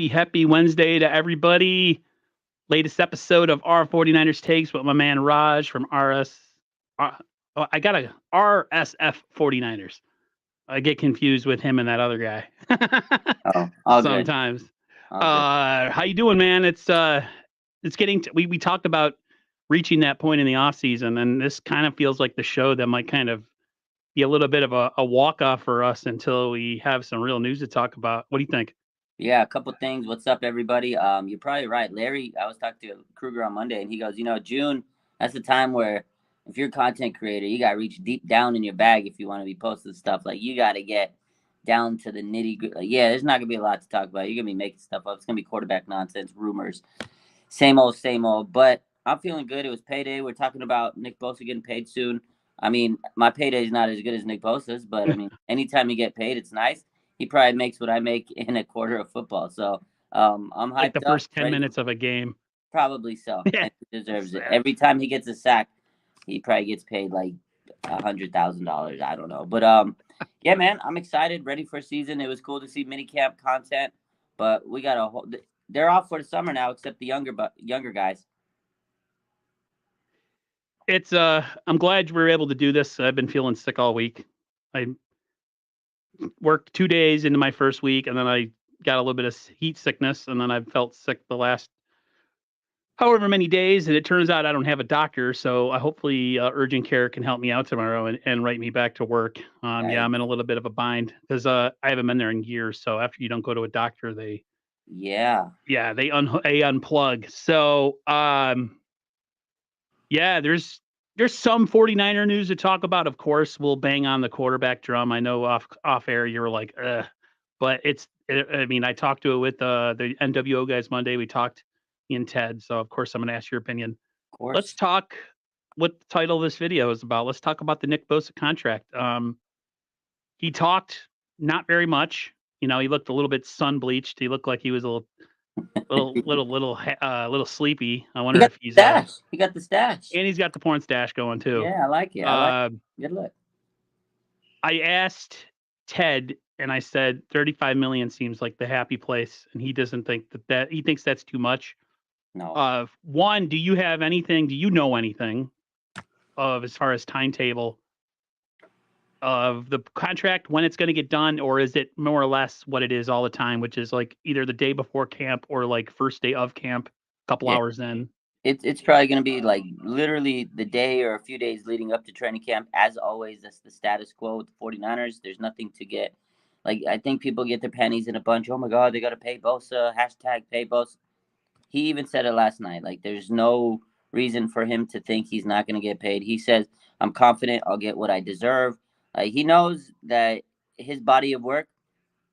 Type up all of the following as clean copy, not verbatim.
Happy Wednesday to everybody. Latest episode of our 49ers Takes with my man Raj from I got a RSF 49ers. I get confused with him and that other guy Oh, all good. sometimes. All good. How you doing, man? It's getting we talked about reaching that point in the off season, and this kind of feels like the show that might kind of be a little bit of a walk off for us until we have some real news to talk about. What do you think? Yeah, a couple things. What's up, everybody? You're probably right. Larry, I was talking to Kruger on Monday, and he goes, June, that's the time where if you're a content creator, you got to reach deep down in your bag if you want to be posting stuff. Like, you got to get down to the nitty gritty. Like, yeah, there's not going to be a lot to talk about. You're going to be making stuff up. It's going to be quarterback nonsense, rumors, same old, same old. But I'm feeling good. It was payday. We're talking about Nick Bosa getting paid soon. I mean, my payday is not as good as Nick Bosa's, but I mean, anytime you get paid, it's nice. He probably makes what I make in a quarter of football. So I'm Like the hyped up, first 10 ready. minutes of a game. Probably so, Yeah. and he deserves it. Every time he gets a sack, he probably gets paid like $100,000. I don't know, but yeah, man, I'm excited, ready for a season. It was cool to see minicamp content, but we got a whole. They're off for the summer now, except the younger guys. It's I'm glad we were able to do this. I've been feeling sick all week. I worked 2 days into my first week, and then I got a little bit of heat sickness, and then I felt sick the last however many days, and it turns out I don't have a doctor, so hopefully urgent care can help me out tomorrow and write me back to work. Yeah, Right? I'm in a little bit of a bind because I haven't been there in years. So after you don't go to a doctor, Yeah. they unplug. So yeah, there's some 49er news to talk about. Of course, we'll bang on the quarterback drum. I know off air you were like, ugh. But I mean, I talked to it with the NWO guys Monday. We talked in Ted, so of course I'm going to ask your opinion. Of Let's course. talk what the title of this video is about. Let's talk about the Nick Bosa contract. He talked not very much. You know, he looked a little bit sun bleached. He looked like he was a little sleepy. I He wonder got if the he's stash. He got the stash. and he's got the porn stash going too. Yeah, I like it. I like Uh, it. Good look. I asked Ted and I said 35 million seems like the happy place, and he doesn't think that he thinks that's too much. No. One, do you have anything? Do you know anything of as far as timetable of the contract when it's going to get done, or is it more or less what it is all the time, which is like either the day before camp or like first day of camp, a couple Yeah. hours in? It's probably going to be like literally the day or a few days leading up to training camp. As always, that's the status quo with the 49ers. There's nothing to get. Like, I think people get their pennies in a bunch. Oh my God, they got to pay Bosa. Hashtag pay Bosa. He even said it last night. Like, there's no reason for him to think he's not going to get paid. He says, I'm confident I'll get what I deserve. He knows that his body of work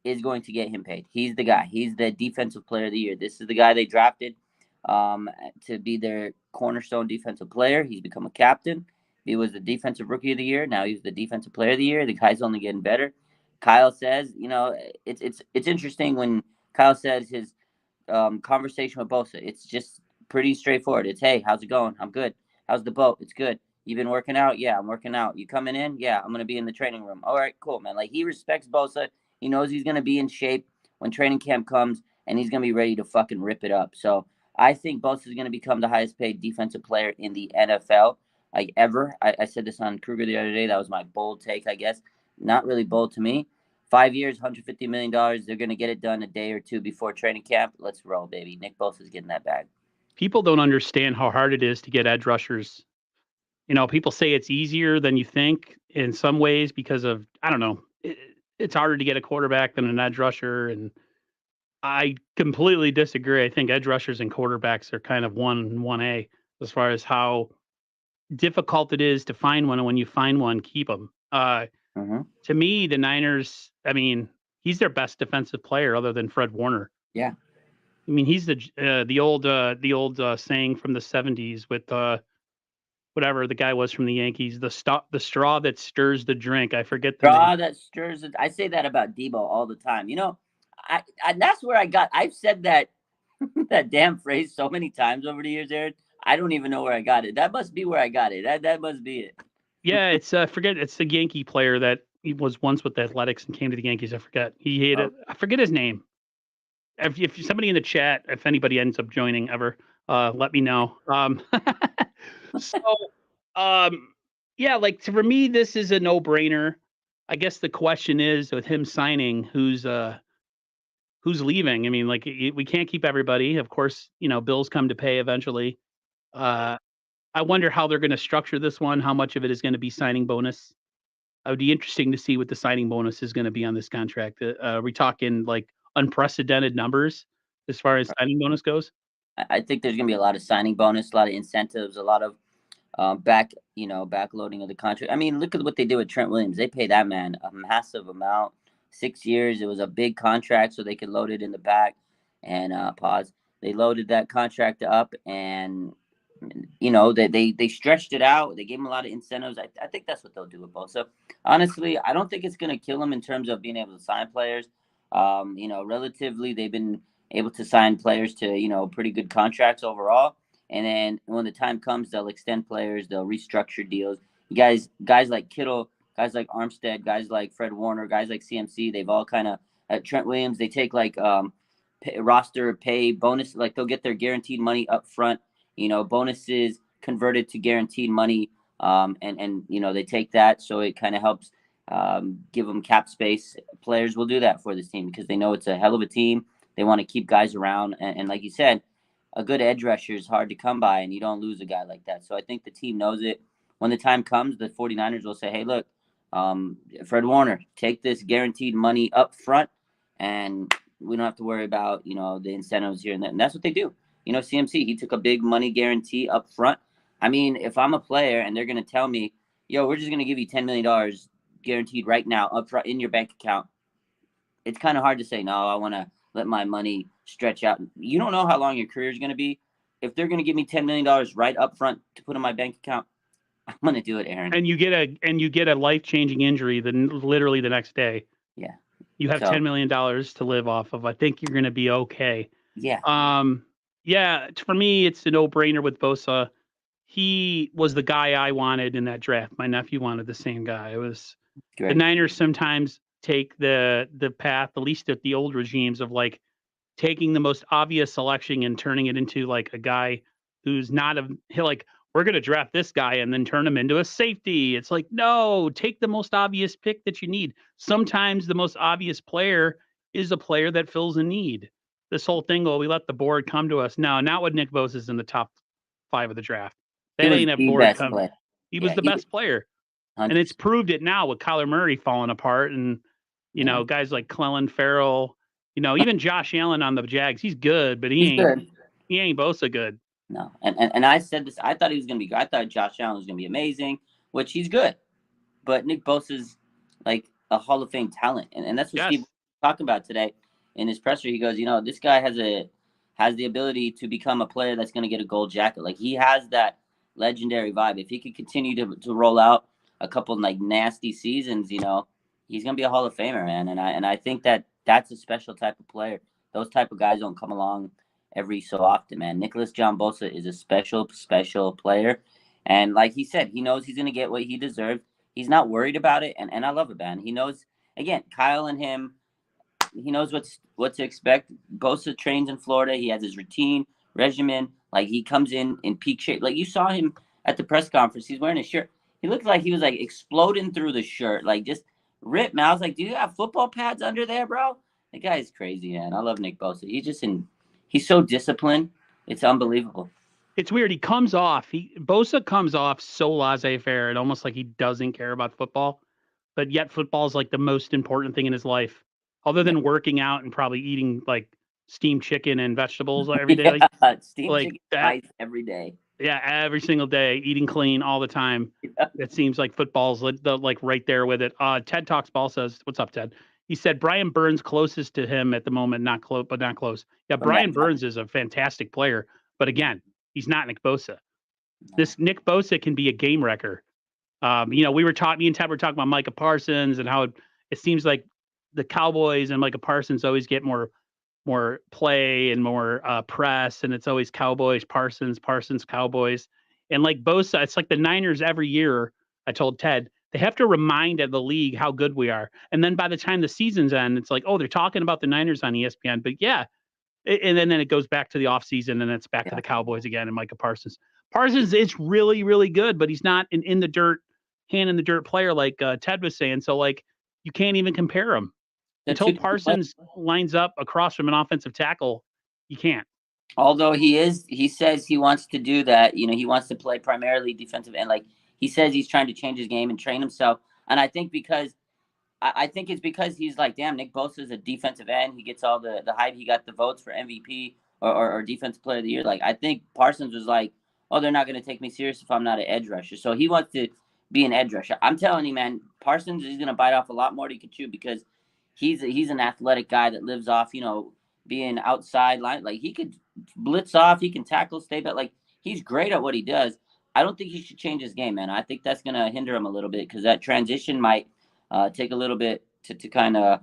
is going to get him paid. He's the guy. He's the defensive player of the year. This is the guy they drafted um, to be their cornerstone defensive player. He's become a captain. He was the defensive rookie of the year. Now he's the defensive player of the year. The guy's only getting better. Kyle says, it's interesting when Kyle says his conversation with Bosa. It's just pretty straightforward. It's, hey, how's it going? I'm good. How's the boat? It's good. You been working out? Yeah, I'm working out. You coming in? Yeah, I'm gonna be in the training room. All right, cool, man. Like, he respects Bosa. He knows he's gonna be in shape when training camp comes, and he's gonna be ready to fucking rip it up. So I think Bosa is gonna become the highest paid defensive player in the NFL, like, ever. I said this on Kruger the other day. That was my bold take, I guess. Not really bold to me. 5 years, $150 million. They're gonna get it done a day or two before training camp. Let's roll, baby. Nick Bosa's getting that bag. People don't understand how hard it is to get edge rushers. You know, people say it's easier than you think in some ways because of I don't know. It's harder to get a quarterback than an edge rusher, and I completely disagree. I think edge rushers and quarterbacks are kind of one A as far as how difficult it is to find one, and when you find one, keep them. Mm-hmm. To me, the Niners. I mean, he's their best defensive player other than Fred Warner. Yeah. I mean, he's the old saying from the '70s with whatever the guy was from the Yankees, the straw that stirs the drink. I forget the name. Draw that stirs it. I say that about Deebo all the time. I that's where I've said that that damn phrase so many times over the years, Aaron. I don't even know where I got it. That must be where I got it. That must be it. Yeah, it's forget it's the Yankee player that he was once with the Athletics and came to the Yankees. I forget. He hated. Oh, I forget his name. if somebody in the chat, if anybody ends up joining ever, let me know. So, um, yeah, like for me, this is a no-brainer. I guess the question is with him signing, who's leaving? I mean, like we can't keep everybody. Of course, bills come to pay eventually. Uh, I wonder how they're going to structure this one. How much of it is going to be signing bonus? It would be interesting to see what the signing bonus is going to be on this contract. Are we talking like unprecedented numbers as far as signing bonus goes? I think there's going to be a lot of signing bonus, a lot of incentives, a lot of backloading of the contract. I mean, look at what they did with Trent Williams. They paid that man a massive amount, 6 years. It was a big contract, so they could load it in the back. And pause. They loaded that contract up, and they stretched it out. They gave him a lot of incentives. I think that's what they'll do with Bosa. Honestly, I don't think it's going to kill him in terms of being able to sign players. Relatively, they've been able to sign players to pretty good contracts overall. And then when the time comes, they'll extend players, they'll restructure deals. Guys like Kittle, guys like Armstead, guys like Fred Warner, guys like CMC, they've all kind of Trent Williams. They take like roster pay bonus, like they'll get their guaranteed money up front. Bonuses converted to guaranteed money, and they take that, so it kind of helps give them cap space. Players will do that for this team because they know it's a hell of a team. They want to keep guys around, and like you said, a good edge rusher is hard to come by, and you don't lose a guy like that. So I think the team knows it. When the time comes, the 49ers will say, hey, look, Fred Warner, take this guaranteed money up front, and we don't have to worry about, the incentives here and there. And that's what they do. CMC, he took a big money guarantee up front. I mean, if I'm a player and they're going to tell me, yo, we're just going to give you $10 million guaranteed right now up front in your bank account, it's kind of hard to say, no, I want to let my money stretch out. You don't know how long your career is going to be. If they're going to give me $10 million right up front to put in my bank account, I'm going to do it, Aaron. And you get a life-changing injury then literally the next day. Yeah. You have $10 million to live off of. I think you're going to be okay. Yeah. Yeah, for me, it's a no-brainer with Bosa. He was the guy I wanted in that draft. My nephew wanted the same guy. It was Great. The Niners sometimes take the path, at least at the old regimes, of like taking the most obvious selection and turning it into like a guy who's not like we're going to draft this guy and then turn him into a safety. It's like, no, take the most obvious pick that you need. Sometimes the most obvious player is a player that fills a need. This whole thing, well, we let the board come to us. No, not when Nick Bosa is in the top 5 of the draft. That ain't a board come. He was the best player. 100%. And it's proved it now with Kyler Murray falling apart and, guys like Clellan Ferrell, even Josh Allen on the Jags. He's good, but he ain't Bosa good. No. And I said this, I thought he was going to be good. I thought Josh Allen was going to be amazing, which he's good. But Nick Bosa's like a Hall of Fame talent. And that's what Steve was talking about today in his presser. He goes, this guy has the ability to become a player that's going to get a gold jacket. Like he has that legendary vibe. If he could continue to roll out a couple like nasty seasons, he's going to be a Hall of Famer, man. And I think that's a special type of player. Those type of guys don't come along every so often, man. Nicholas John Bosa is a special player. And like he said, he knows he's going to get what he deserves. He's not worried about it. And I love it, man. He knows, again, Kyle and him, he knows what to expect. Bosa trains in Florida. He has his routine, regimen. Like he comes in peak shape. Like you saw him at the press conference. He's wearing a shirt. He looked like he was like exploding through the shirt, like just ripped. Man, I was like, do you have football pads under there, bro? The guy is crazy, man. I love Nick Bosa. He's so disciplined. It's unbelievable. It's weird. Bosa comes off so laissez-faire and almost like he doesn't care about football, but yet football is like the most important thing in his life, other than working out and probably eating like steamed chicken and vegetables every day. Steamed chicken rice every day. Yeah, every single day, eating clean all the time. Yeah. It seems like football's like right there with it. Ted Talks Ball says, "What's up, Ted?" He said Brian Burns closest to him at the moment, not close, but not close. Yeah, Brian Burns is a fantastic player, but again, he's not Nick Bosa. This Nick Bosa can be a game wrecker. Me and Ted were talking about Micah Parsons and how it seems like the Cowboys and Micah Parsons always get more play and more press, and it's always Cowboys, Parsons, Cowboys. And like Bosa, it's like the Niners every year, I told Ted, they have to remind the league how good we are. And then by the time the season's end, it's like, oh, they're talking about the Niners on ESPN. But yeah, And then it goes back to the offseason, and it's back to Yeah. the Cowboys again and Micah Parsons. Parsons is really, really good, but he's not an in the dirt, hand in the dirt player like Ted was saying. So, like, you can't even compare him. The Until two, Parsons lines up across from an offensive tackle, you can't. although he says he wants to do that. He wants to play primarily defensive end. Like he says, he's trying to change his game and train himself. And I think I think it's because he's like, damn, Nick Bosa is a defensive end. He gets all the hype. He got the votes for MVP or Defensive Player of the Year. Like, I think Parsons was like, oh, they're not going to take me serious if I'm not an edge rusher. So he wants to be an edge rusher. I'm telling you, man, Parsons is going to bite off a lot more than he can chew because he's an athletic guy that lives off, being outside line. Like, he could blitz off. He can tackle, stay back. Like, he's great at what he does. I don't think he should change his game, man. I think that's going to hinder him a little bit because that transition might take a little bit to kind of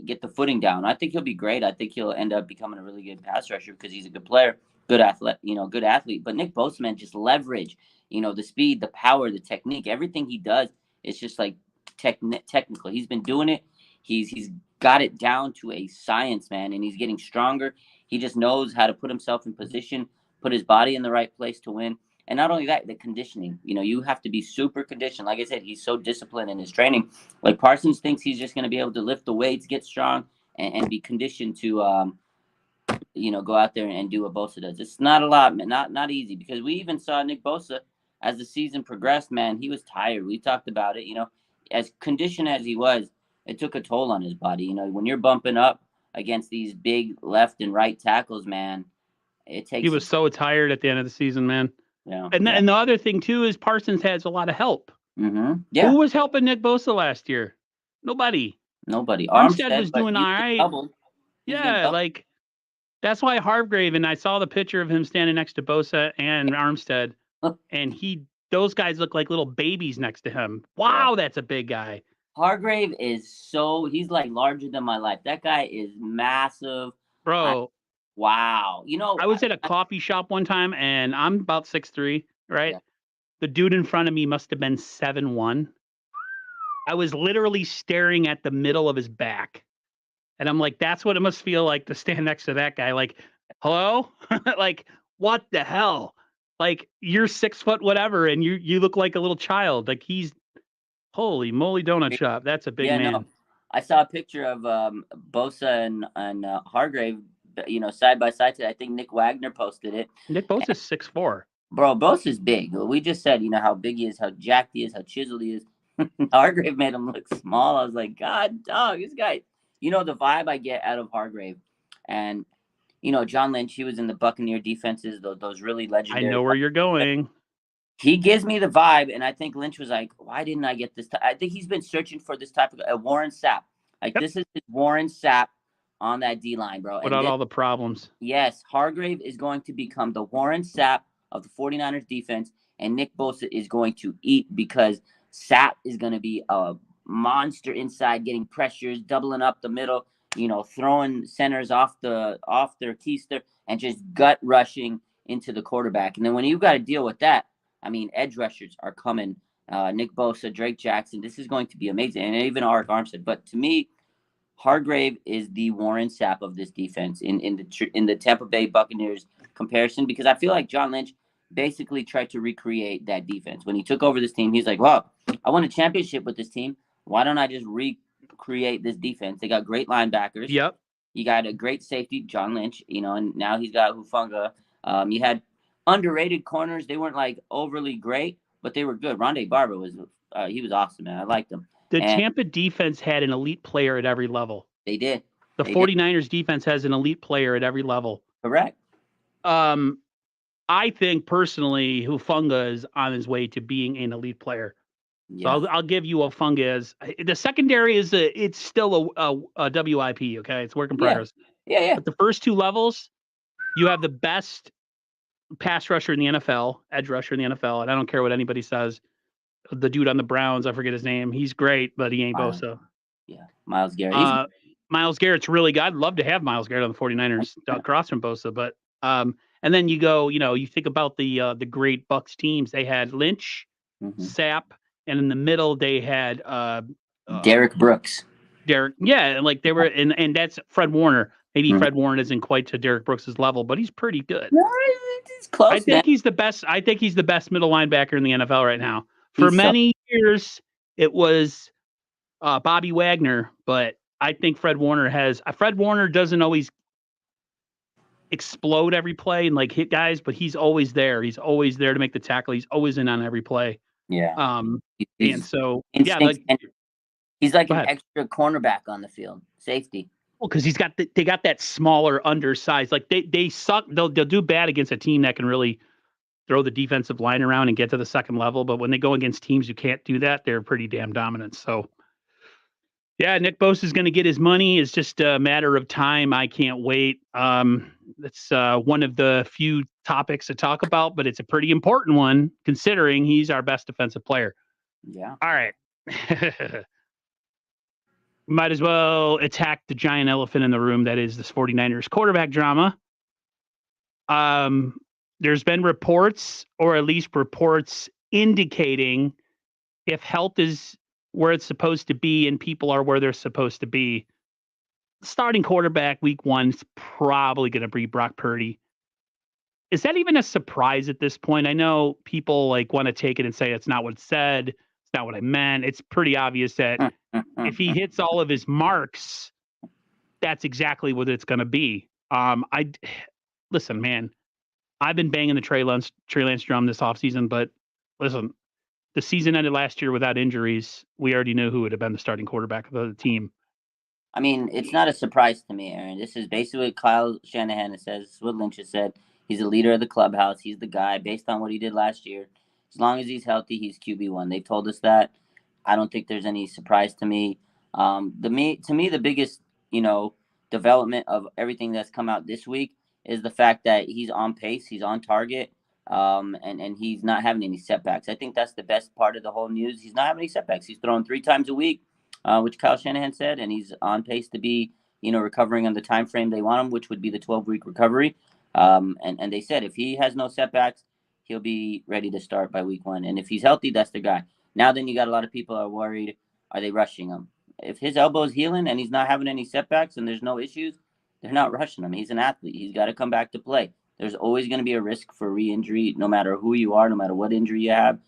get the footing down. I think he'll be great. I think he'll end up becoming a really good pass rusher because he's a good player, good athlete, good athlete. But Nick Bosa, man, just leverage, the speed, the power, the technique, everything he does is just like technical. He's been doing it. He's got it down to a science, man, and he's getting stronger. He just knows how to put himself in position, put his body in the right place to win. And not only that, the conditioning. You have to be super conditioned. Like I said, he's so disciplined in his training. Like Parsons thinks he's just going to be able to lift the weights, get strong, and be conditioned to, go out there and do what Bosa does. It's not a lot, man. Not easy because we even saw Nick Bosa as the season progressed. Man, he was tired. We talked about it. As conditioned as he was, it took a toll on his body. When you're bumping up against these big left and right tackles, man, it takes. He was so tired at the end of the season, man. Yeah. And the other thing too is Parsons has a lot of help. Mm-hmm. Yeah. Who was helping Nick Bosa last year? Nobody. Armstead was doing all right. Yeah, like that's why Hargrave, and I saw the picture of him standing next to Bosa and Armstead, and those guys look like little babies next to him. Wow, that's a big guy. Hargrave he's like larger than my life. That guy is massive. Bro. Wow. I was at a coffee shop one time and I'm about 6'3", right? Yeah. The dude in front of me must have been 7'1". I was literally staring at the middle of his back. And I'm like, that's what it must feel like to stand next to that guy. Like, hello? Like, what the hell? Like, you're 6 foot whatever, and you look like a little child. Like, he's holy moly donut shop. That's a big man. No. I saw a picture of Bosa and Hargrave, side by side today. I think Nick Wagner posted it. Nick Bosa's 6'4". Bro, Bosa's big. We just said, how big he is, how jacked he is, how chiseled he is. Hargrave made him look small. I was like, God, dog, this guy. The vibe I get out of Hargrave. And, John Lynch, he was in the Buccaneer defenses, those really legendary. I know where you're going. He gives me the vibe, and I think Lynch was like, why didn't I get this? I think he's been searching for this type of Warren Sapp. Like, This is his Warren Sapp on that D-line, bro. Without all the problems. Yes, Hargrave is going to become the Warren Sapp of the 49ers defense, and Nick Bosa is going to eat because Sapp is going to be a monster inside, getting pressures, doubling up the middle, throwing centers off their keister, and just gut rushing into the quarterback. And then when you got to deal with that, I mean, edge rushers are coming. Nick Bosa, Drake Jackson. This is going to be amazing. And even Arik Armstead. But to me, Hargrave is the Warren Sapp of this defense in the Tampa Bay Buccaneers comparison, because I feel like John Lynch basically tried to recreate that defense. When he took over this team, he's like, well, I won a championship with this team. Why don't I just recreate this defense? They got great linebackers. Yep. You got a great safety, John Lynch, and now he's got Hufanga. You had underrated corners. They weren't like overly great, but they were good. Rondé Barber was awesome, man. I liked him. Tampa defense had an elite player at every level. They did. The 49ers defense has an elite player at every level. Correct. I think personally, Hufanga is on his way to being an elite player. Yeah. So I'll give you Hufanga as the secondary is it's still a WIP. Okay, it's work in progress. Yeah. But the first two levels, you have the best pass rusher in the NFL, edge rusher in the NFL, and I don't care what anybody says. The dude on the Browns, I forget his name. He's great, but he ain't Bosa. Yeah, Myles Garrett. Myles Garrett's really good. I'd love to have Myles Garrett on the 49ers across from Bosa, but and then you go, you think about the great Bucs teams. They had Lynch, Sapp, and in the middle they had Derek Brooks. Like they were, and that's Fred Warner. Maybe Mhm. Fred Warner isn't quite to Derrick Brooks' level, but he's pretty good. No, it's I close, man. think he's the best. I think he's the best middle linebacker in the NFL right now. For He's so many years, it was Bobby Wagner, but I think Fred Warner doesn't always explode every play and like hit guys, but he's always there. He's always there to make the tackle. He's always in on every play. yeah. Um, and He's so yeah, instincts, like and he's like go an ahead. extra cornerback on the field, safety. Well, because they got that smaller, undersized. Like they suck. They'll do bad against a team that can really throw the defensive line around and get to the second level. But when they go against teams who can't do that, they're pretty damn dominant. So yeah, Nick Bosa is going to get his money. It's just a matter of time. I can't wait. That's one of the few topics to talk about, but it's a pretty important one considering he's our best defensive player. Yeah. All right. Might as well attack the giant elephant in the room that is this 49ers quarterback drama. Um, there's been reports, or at least reports indicating if health is where it's supposed to be and people are where they're supposed to be, starting quarterback week 1 is probably going to be Brock Purdy. Is that even a surprise at this point? I know people like want to take it and say it's not what it said. It's not what I meant. It's pretty obvious that if he hits all of his marks, that's exactly what it's going to be. I listen, man. I've been banging the Trey Lance drum this offseason, but listen, the season ended last year without injuries. We already knew who would have been the starting quarterback of the team. I mean, it's not a surprise to me, Aaron. This is basically what Kyle Shanahan says. This is what Lynch has said. He's the leader of the clubhouse. He's the guy based on what he did last year. As long as he's healthy, he's QB1. They've told us that. I don't think there's any surprise to me. To me, the biggest, development of everything that's come out this week is the fact that he's on pace, he's on target, and he's not having any setbacks. I think that's the best part of the whole news. He's not having any setbacks. He's throwing 3 times a week, which Kyle Shanahan said, and he's on pace to be, recovering on the time frame they want him, which would be the 12-week recovery. And they said if he has no setbacks, he'll be ready to start by week 1. And if he's healthy, that's the guy. Now then, you got a lot of people are worried. Are they rushing him? If his elbow is healing and he's not having any setbacks and there's no issues, they're not rushing him. He's an athlete. He's got to come back to play. There's always going to be a risk for re-injury, no matter who you are, no matter what injury you have.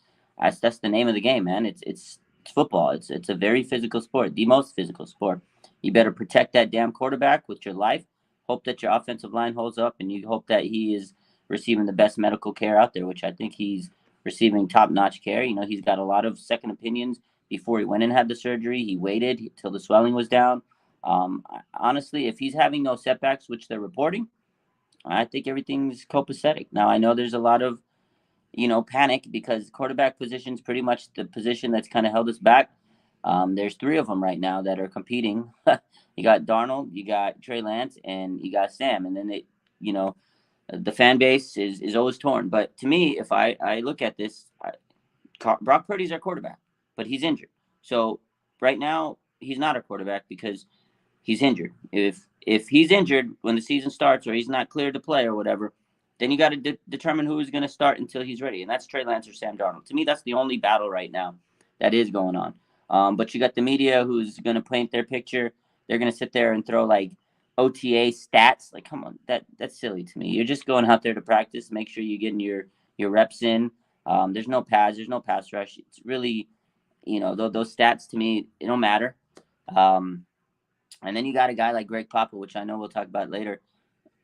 That's the name of the game, man. It's football. It's a very physical sport, the most physical sport. You better protect that damn quarterback with your life. Hope that your offensive line holds up, and you hope that he is receiving the best medical care out there, which I think he's receiving top-notch care. He's got a lot of second opinions. Before he went and had the surgery, he waited till the swelling was down. Honestly, if he's having no setbacks, which they're reporting, I think everything's copacetic. Now, I know there's a lot of, panic because quarterback position is pretty much the position that's kind of held us back. There's 3 of them right now that are competing. You got Darnold, you got Trey Lance, and you got Sam. And then the fan base is always torn. But to me, if I look at this, Brock Purdy's our quarterback, but he's injured. So right now he's not a quarterback because he's injured. If he's injured when the season starts or he's not cleared to play or whatever, then you got to determine who is going to start until he's ready, and that's Trey Lance or Sam Darnold. To me, that's the only battle right now that is going on. But you got the media who's going to paint their picture. They're going to sit there and throw like OTA stats. Like, come on, that's silly to me. You're just going out there to practice, make sure you're getting your reps in. There's no pads, there's no pass rush. It's really, those stats to me, it don't matter. And then you got a guy like Greg Papa, which I know we'll talk about later.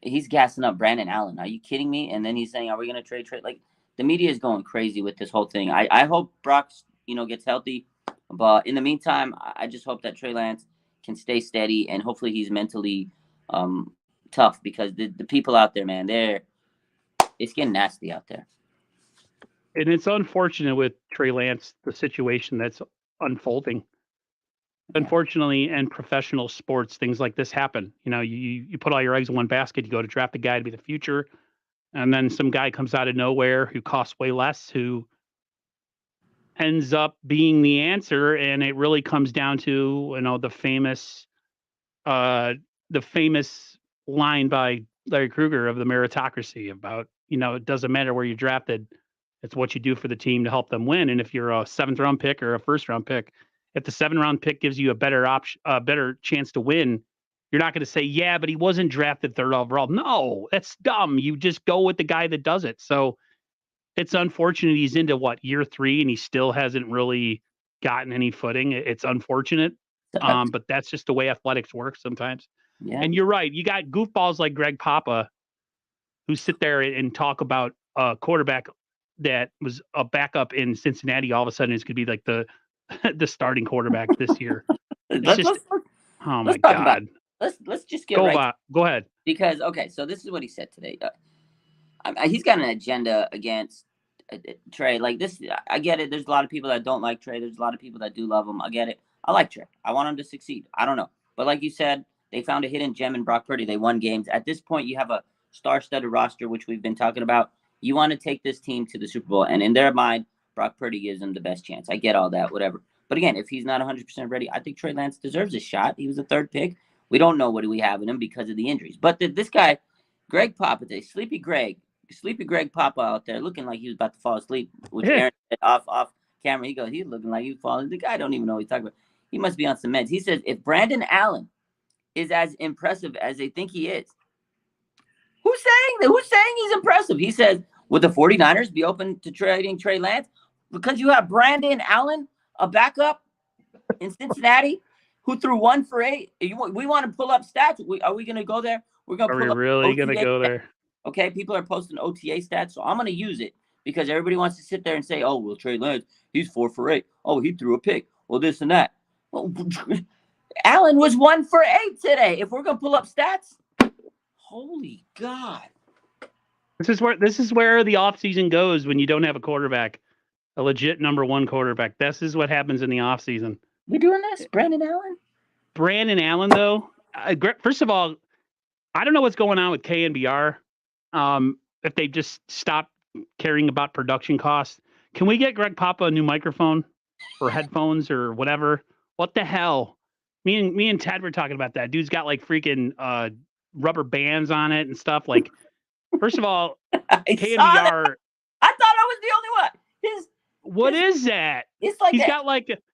He's gassing up Brandon Allen. Are you kidding me? And then he's saying, "Are we going to trade?" Like, the media is going crazy with this whole thing. I hope Brock, gets healthy, but in the meantime, I just hope that Trey Lance can stay steady and hopefully he's mentally tough because the people out there, man, it's getting nasty out there. And it's unfortunate with Trey Lance, the situation that's unfolding. Yeah. Unfortunately, in professional sports, things like this happen. You put all your eggs in one basket. You go to draft a guy to be the future, and then some guy comes out of nowhere who costs way less, who ends up being the answer. And it really comes down to the famous line by Larry Krueger of the meritocracy about it doesn't matter where you're drafted. It's what you do for the team to help them win. And if you're a 7th-round pick or a 1st-round pick, if the 7th-round pick gives you a better option, a better chance to win, You're not going to say, yeah, but he wasn't drafted third overall. No, that's dumb. You just go with the guy that does it. So it's unfortunate he's into what, year 3 and he still hasn't really gotten any footing. It's unfortunate. But that's just the way athletics work sometimes. Yeah. And you're right. You got goofballs like Greg Papa who sit there and talk about a quarterback that was a backup in Cincinnati. All of a sudden, is going to be like the the starting quarterback this year. It's let's, just, let's, oh my let's talk about God. it. Let's just get right. Go ahead. Because okay, so this is what he said today. He's got an agenda against Trey. Like this, I get it. There's a lot of people that don't like Trey. There's a lot of people that do love him. I get it. I like Trey. I want him to succeed. I don't know, but like you said, they found a hidden gem in Brock Purdy. They won games. At this point, you have a star-studded roster, which we've been talking about. You want to take this team to the Super Bowl, and in their mind, Brock Purdy gives them the best chance. I get all that, whatever. But again, if he's not 100% ready, I think Trey Lance deserves a shot. He was the 3rd pick. We don't know what we have in him because of the injuries. But this guy, Greg Papa, Sleepy Greg Papa out there looking like he was about to fall asleep, which Aaron said off camera. He goes, he's looking like he's falling. The guy don't even know what he's talking about. He must be on some meds. He says, if Brandon Allen is as impressive as they think he is, who's saying that? Who's saying he's impressive? He says, would the 49ers be open to trading Trey Lance? Because you have Brandon Allen, a backup in Cincinnati, who threw 1 for 8. We want to pull up stats. Are we going to go there? We're going to pull up. Are we really going to go there? Okay, people are posting OTA stats, so I'm going to use it because everybody wants to sit there and say, oh, well, Trey Lance, he's 4 for 8. Oh, he threw a pick. Well, this and that. Well, Allen was 1 for 8 today. If we're going to pull up stats, holy God. This is where the offseason goes when you don't have a quarterback, a legit number 1 quarterback. This is what happens in the offseason. We doing this? Brandon Allen? Brandon Allen, though, first of all, I don't know what's going on with KNBR. If they just stop caring about production costs. Can we get Greg Papa a new microphone or headphones or whatever? What the hell? Me and Ted were talking about that. Dude's got like freaking rubber bands on it and stuff. Like, first of all, KNBR. I thought I was the only one. What is that? It's like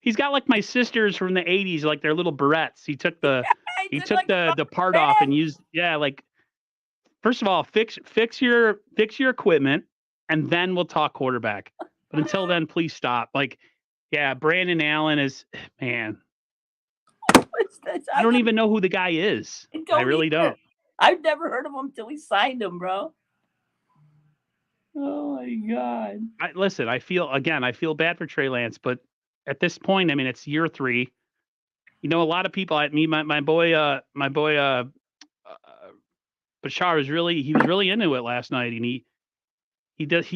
he's got like my sisters from the 80s, like their little barrettes. He took the the part off and used like. First of all, fix your equipment, and then we'll talk quarterback. But until then, please stop. Like, yeah, Brandon Allen is, man. I don't even know who the guy is. I really don't. I've never heard of him until we signed him, bro. Oh my God. Listen, I feel bad for Trey Lance, but at this point, I mean, it's year 3. You know, a lot of people. My boy. Bashar was really into it last night, and he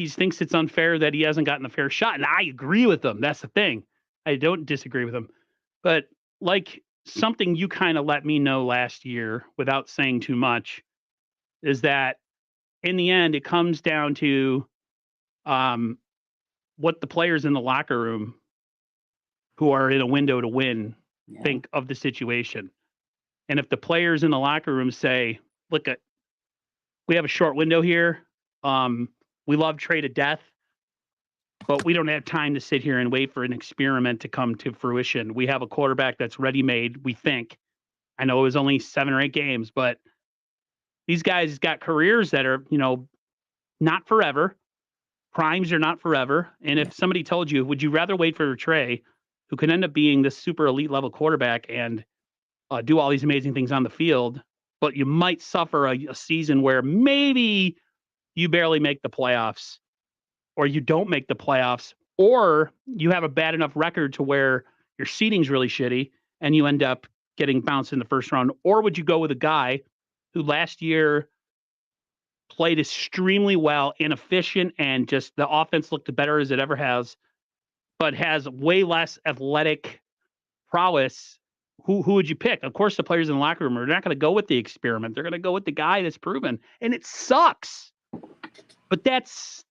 thinks it's unfair that he hasn't gotten a fair shot, and I agree with him. That's the thing. I don't disagree with him, but like something you kind of let me know last year without saying too much is that in the end it comes down to what the players in the locker room who are in a window to win think of the situation, and if the players in the locker room say, "Look at." We have a short window here. We love Trey to death, but we don't have time to sit here and wait for an experiment to come to fruition. We have a quarterback that's ready-made, we think. I know it was only 7 or 8 games, but these guys got careers that are, not forever. Primes are not forever. And if somebody told you, would you rather wait for Trey, who can end up being this super elite level quarterback and do all these amazing things on the field, but you might suffer a season where maybe you barely make the playoffs, or you don't make the playoffs, or you have a bad enough record to where your seating's really shitty and you end up getting bounced in the first round? Or would you go with a guy who last year played extremely well, inefficient, and just the offense looked better as it ever has, but has way less athletic prowess? Who would you pick? Of course, the players in the locker room are not going to go with the experiment. They're going to go with the guy that's proven, and it sucks. But that's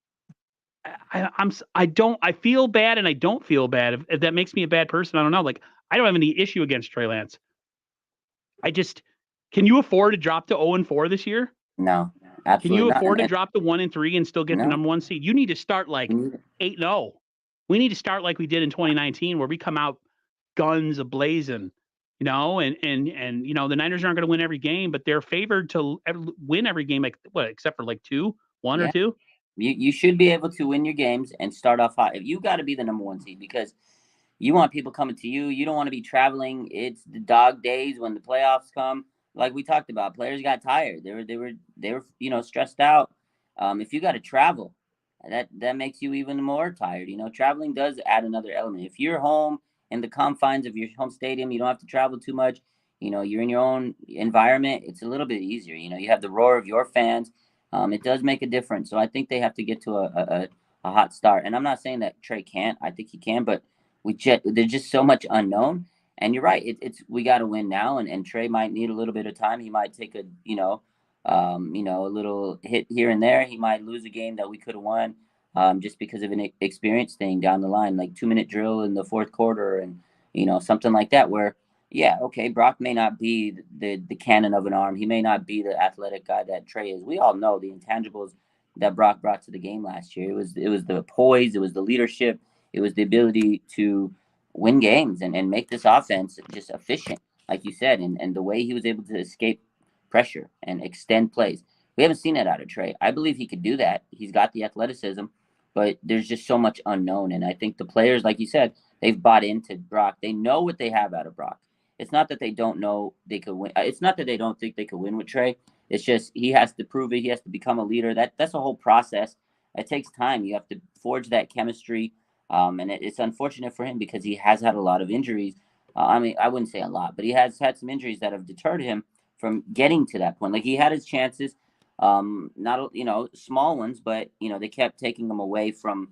I feel bad and I don't feel bad. If that makes me a bad person, I don't know. Like, I don't have any issue against Trey Lance. Can you afford to drop to 0-4 this year? No, absolutely. Can you afford to drop to 1-3 and still get the number 1 seed? You need to start like 8-0. We need to start like we did in 2019, where we come out guns a blazing. and the Niners aren't going to win every game, but they're favored to win every game, like what, except for like one or Yeah. two. You should be able to win your games and start off hot. If you got to be the number one seed because you want people coming to you. You don't want to be traveling. It's the dog days when the playoffs come. Like we talked about, players got tired. They were stressed out. If you got to travel, that makes you even more tired. Traveling does add another element. If you're home in the confines of your home stadium, you don't have to travel too much. You're in your own environment. It's a little bit easier. You have the roar of your fans. It does make a difference. So I think they have to get to a hot start. And I'm not saying that Trey can't. I think he can, but there's just so much unknown. And you're right. It's we got to win now, and Trey might need a little bit of time. He might take a little hit here and there. He might lose a game that we could have won, just because of an experience thing down the line, like 2 minute drill in the fourth quarter, and something like that. Where yeah, okay, Brock may not be the cannon of an arm. He may not be the athletic guy that Trey is. We all know the intangibles that Brock brought to the game last year. It was the poise. It was the leadership. It was the ability to win games and make this offense just efficient, like you said, and the way he was able to escape pressure and extend plays. We haven't seen that out of Trey. I believe he could do that. He's got the athleticism, but there's just so much unknown. And I think the players, like you said, they've bought into Brock. They know what they have out of Brock. It's not that they don't know they could win. It's not that they don't think they could win with Trey. It's just he has to prove it. He has to become a leader. That's a whole process. It takes time. You have to forge that chemistry. And it's unfortunate for him because he has had a lot of injuries. I mean, I wouldn't say a lot, but he has had some injuries that have deterred him from getting to that point. Like he had his chances, not small ones, but they kept taking him away from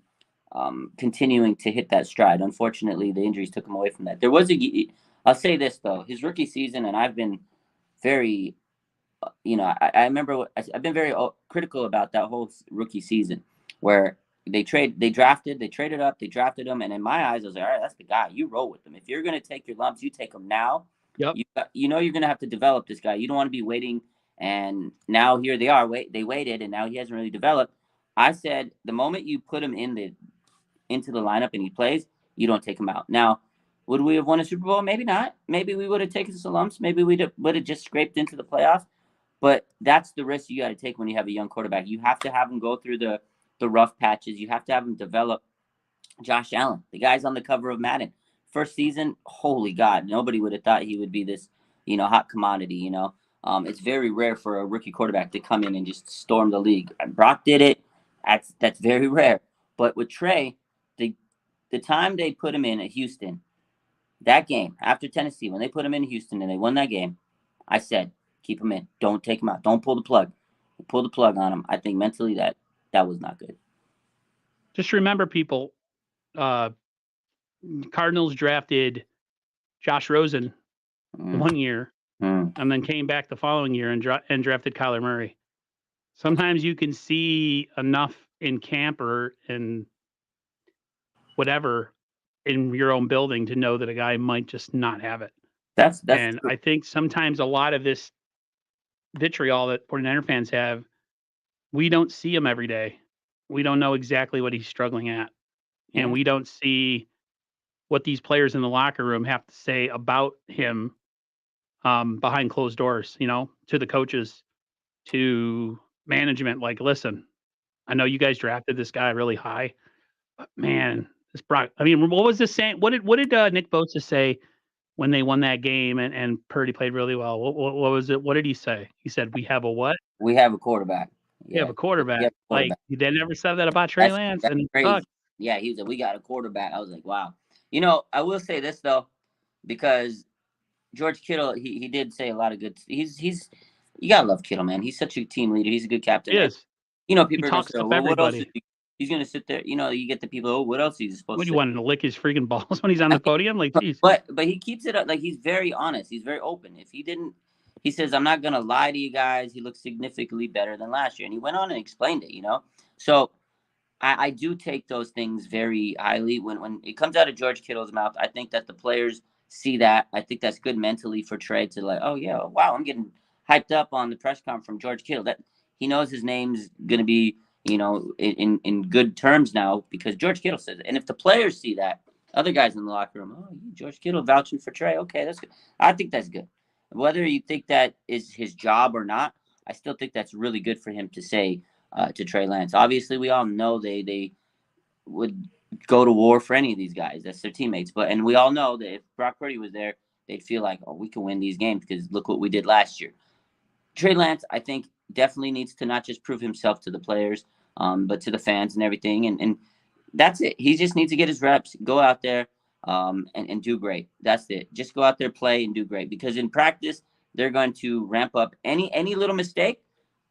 continuing to hit that stride. Unfortunately, the injuries took him away from that. I'll say this though, his rookie season, and I've been very I remember I've been very critical about that whole rookie season where they traded up, they drafted him, and in my eyes, I was like, all right, that's the guy. You roll with him. If you're gonna take your lumps, you take them now. Yep. You're gonna have to develop this guy. You don't want to be waiting. And now here they are. They waited, and now he hasn't really developed. I said the moment you put him into the lineup and he plays, you don't take him out. Now, would we have won a Super Bowl? Maybe not. Maybe we would have taken some lumps. Maybe we would have just scraped into the playoffs. But that's the risk you got to take when you have a young quarterback. You have to have him go through the rough patches. You have to have him develop. Josh Allen, the guy's on the cover of Madden. First season, holy God, nobody would have thought he would be this, hot commodity. It's very rare for a rookie quarterback to come in and just storm the league. Brock did it. That's very rare. But with Trey, the time they put him in at Houston, that game after Tennessee, when they put him in Houston and they won that game, I said, keep him in. Don't take him out. Don't pull the plug. Pull the plug on him. I think mentally that was not good. Just remember, people, uh, Cardinals drafted Josh Rosen one year and then came back the following year and drafted Kyler Murray. Sometimes you can see enough in camp or in whatever in your own building to know that a guy might just not have it. That's And true. I think sometimes a lot of this vitriol that 49er fans have, we don't see him every day. We don't know exactly what he's struggling at. And we don't see what these players in the locker room have to say about him behind closed doors, to the coaches, to management. Like, listen, I know you guys drafted this guy really high, but man, this Brock. I mean, what was this saying? What did Nick Bosa say when they won that game and Purdy played really well? What was it? What did he say? He said, "We have a what? We have a quarterback." We have Yeah, a we have quarterback." a Like, quarterback. they never said that about Trey Lance, That's and crazy. Yeah, he was like, we got a quarterback. I was like, wow. I will say this though, because George Kittle, he did say a lot of good. He's you gotta love Kittle, man. He's such a team leader. He's a good captain. he And is. He people are gonna talks say, up well, what else is everybody. he's gonna sit there? You get the people. Oh, what else is he supposed What, to do you say? want him to lick his freaking balls when he's on the podium? Like, geez. But he keeps it up. Like he's very honest. He's very open. If he didn't, he says, I'm not gonna lie to you guys. He looks significantly better than last year, and he went on and explained it. So I do take those things very highly. When it comes out of George Kittle's mouth, I think that the players see that. I think that's good mentally for Trey to like, oh yeah, wow, I'm getting hyped up on the press conference from George Kittle. That he knows his name's gonna be, in good terms now because George Kittle says it. And if the players see that, Other guys in the locker room, oh, George Kittle vouching for Trey. Okay, that's good. I think that's good. Whether you think that is his job or not, I still think that's really good for him to say to Trey Lance. Obviously, we all know they would go to war for any of these guys. That's their teammates. And we all know that if Brock Purdy was there, they'd feel like, oh, we can win these games because look what we did last year. Trey Lance, I think, definitely needs to not just prove himself to the players, but to the fans and everything. And that's it. He just needs to get his reps, go out there, and do great. That's it. Just go out there, play, and do great. Because in practice, they're going to ramp up any little mistake.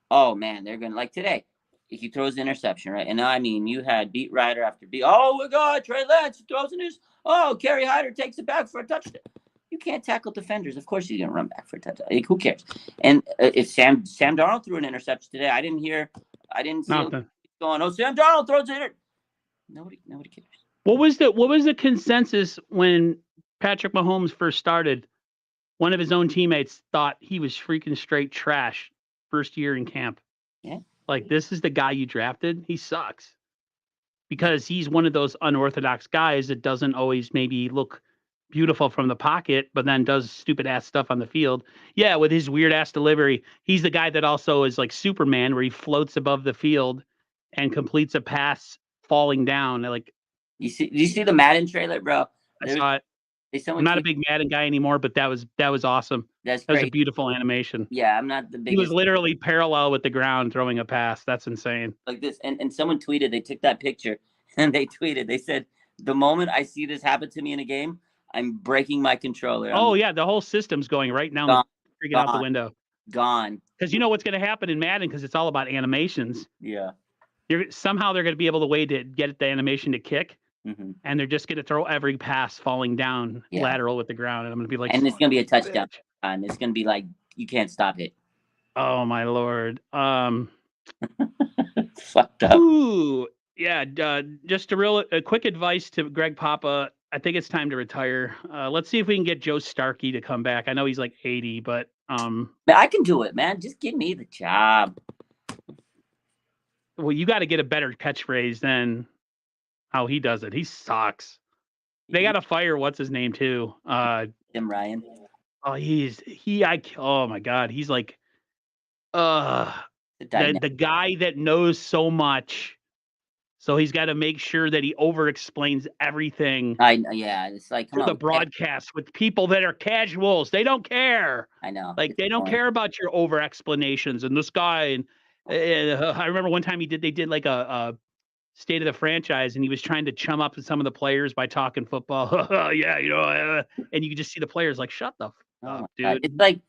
Oh man, they're gonna, like today. He throws the interception, right? And I mean, you had beat writer after beat. Oh my God, Trey Lance throws in his. Oh, Kerry Hyder takes it back for a touchdown. You can't tackle defenders. Of course, he's gonna run back for a touchdown. Like, who cares? And if Sam Darnold threw an interception today, I didn't see Nothing. going. Oh, Sam Darnold throws it. Nobody cares. What was the consensus when Patrick Mahomes first started? One of his own teammates thought he was freaking straight trash first year in camp. Yeah. Like, this is the guy you drafted? He sucks. Because he's one of those unorthodox guys that doesn't always maybe look beautiful from the pocket, but then does stupid ass stuff on the field. Yeah, with his weird ass delivery. He's the guy that also is like Superman, where he floats above the field and completes a pass falling down. Like, Did you see the Madden trailer, bro? I saw it. I'm not a big Madden guy anymore, but that was awesome. That's That was great. a beautiful animation. Yeah, I'm not the biggest. He was literally parallel with the ground throwing a pass. That's insane. Like this, and someone tweeted. They took that picture and they tweeted. They said, "The moment I see this happen to me in a game, I'm breaking my controller." Oh yeah, the whole system's going right now, gone, freaking out the window. Gone. Because you know what's going to happen in Madden, because it's all about animations. Yeah. Somehow they're going to be able to way to get the animation to kick, and they're just going to throw every pass falling down lateral with the ground, and I'm going to be like, and it's going to be a touchdown, and it's going to be like you can't stop it. Oh my lord. Fucked up. Ooh, yeah. Just a quick advice to Greg Papa. I think it's time to retire. Let's see if we can get Joe Starkey to come back. I know he's like 80, but I can do it, man. Just give me the job. Well, you got to get a better catchphrase than how he does it. He sucks. They got to fire what's his name too. Tim Ryan. Oh, oh my God, he's like, the guy that knows so much. So he's got to make sure that he over explains everything. It's like to the broadcast with people that are casuals. They don't care. I know. Like they don't care about your over explanations. And this guy, and I remember one time they did like a state of the franchise, and he was trying to chum up with some of the players by talking football. Yeah, and you could just see the players like, shut the fuck up, dude. It's like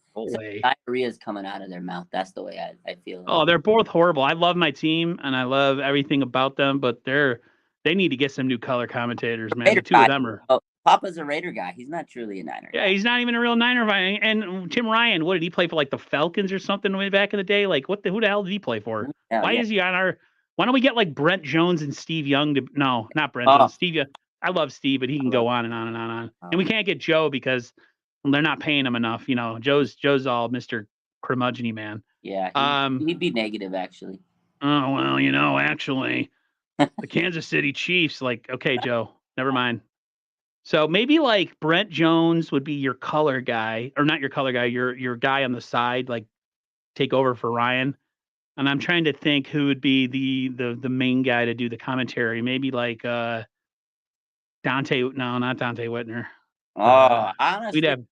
diarrhea is coming out of their mouth. That's the way I feel. Oh, they're both horrible. I love my team and I love everything about them, but they need to get some new color commentators, man. The two of them are. Oh, Papa's a Raider guy. He's not truly a Niner guy. Yeah, he's not even a real Niner guy. And Tim Ryan, what did he play for? Like the Falcons or something way back in the day? Like who the hell did he play for? Is he on our? Why don't we get like Brent Jones and Steve Young to? No, not Brent Jones. Steve. I love Steve, but he can go on and on and on and on. And we can't get Joe because they're not paying him enough. Joe's all Mr. Curmudgeon man. Yeah, he'd be negative actually. Oh well, actually, the Kansas City Chiefs. Like, okay, Joe, never mind. So maybe like Brent Jones would be your color guy, or not your color guy, your guy on the side, like take over for Ryan. And I'm trying to think who would be the main guy to do the commentary. Maybe like Dante. No, not Dante Whitner. Honestly, we'd have.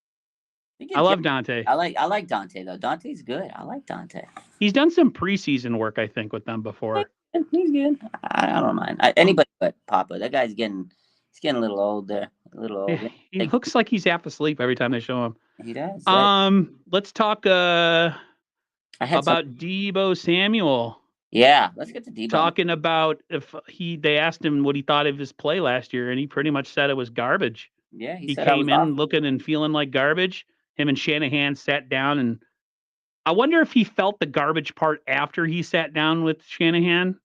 I love Dante. I like Dante though. Dante's good. I like Dante. He's done some preseason work, I think, with them before. He's good. I don't mind anybody but Papa. That guy's getting a little old there. A little old. He looks like he's half asleep every time they show him. He does. Let's talk about Deebo Samuel. Yeah, let's get to Deebo. Talking about they asked him what he thought of his play last year, and he pretty much said it was garbage. Yeah, he came in looking and feeling like garbage. Him and Shanahan sat down, and I wonder if he felt the garbage part after he sat down with Shanahan,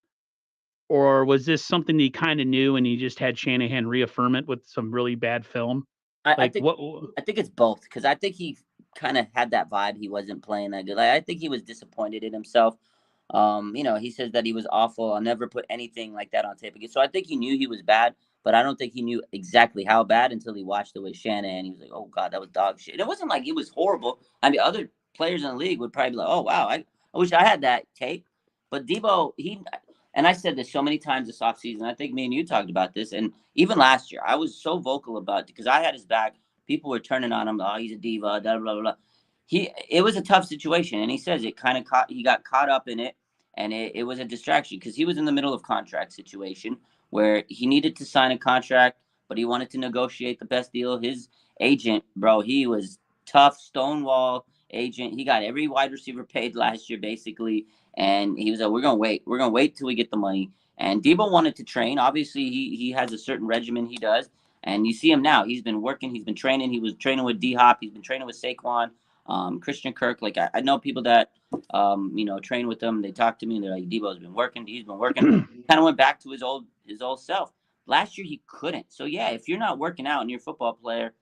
or was this something he kind of knew and he just had Shanahan reaffirm it with some really bad film? I think it's both, because I think he kind of had that vibe. He wasn't playing that good. I think he was disappointed in himself. He says that he was awful. I'll never put anything like that on tape again. So I think he knew he was bad, but I don't think he knew exactly how bad until he watched it with Shannon, and he was like, "Oh God, that was dog shit." And it wasn't like it was horrible. I mean, other players in the league would probably be like, "Oh wow, I wish I had that tape." But Deebo, and I said this so many times this offseason. I think me and you talked about this, and even last year, I was so vocal about it because I had his back. People were turning on him. Oh, he's a diva. Blah blah blah. Blah. It was a tough situation, and he says it kind of he got caught up in it, and it was a distraction because he was in the middle of contract situation where he needed to sign a contract, but he wanted to negotiate the best deal. His agent, bro, he was tough, stonewall agent. He got every wide receiver paid last year, basically, and he was like, we're gonna wait till we get the money." And Deebo wanted to train. Obviously, he has a certain regimen he does, and you see him now. He's been working. He's been training. He was training with D Hop. He's been training with Saquon, Christian Kirk. Like I know people that train with him. They talk to me and they're like, Deebo's been working. He's been working. Kind of went back to his old self. Last year he couldn't. So yeah, if you're not working out and you're a football player,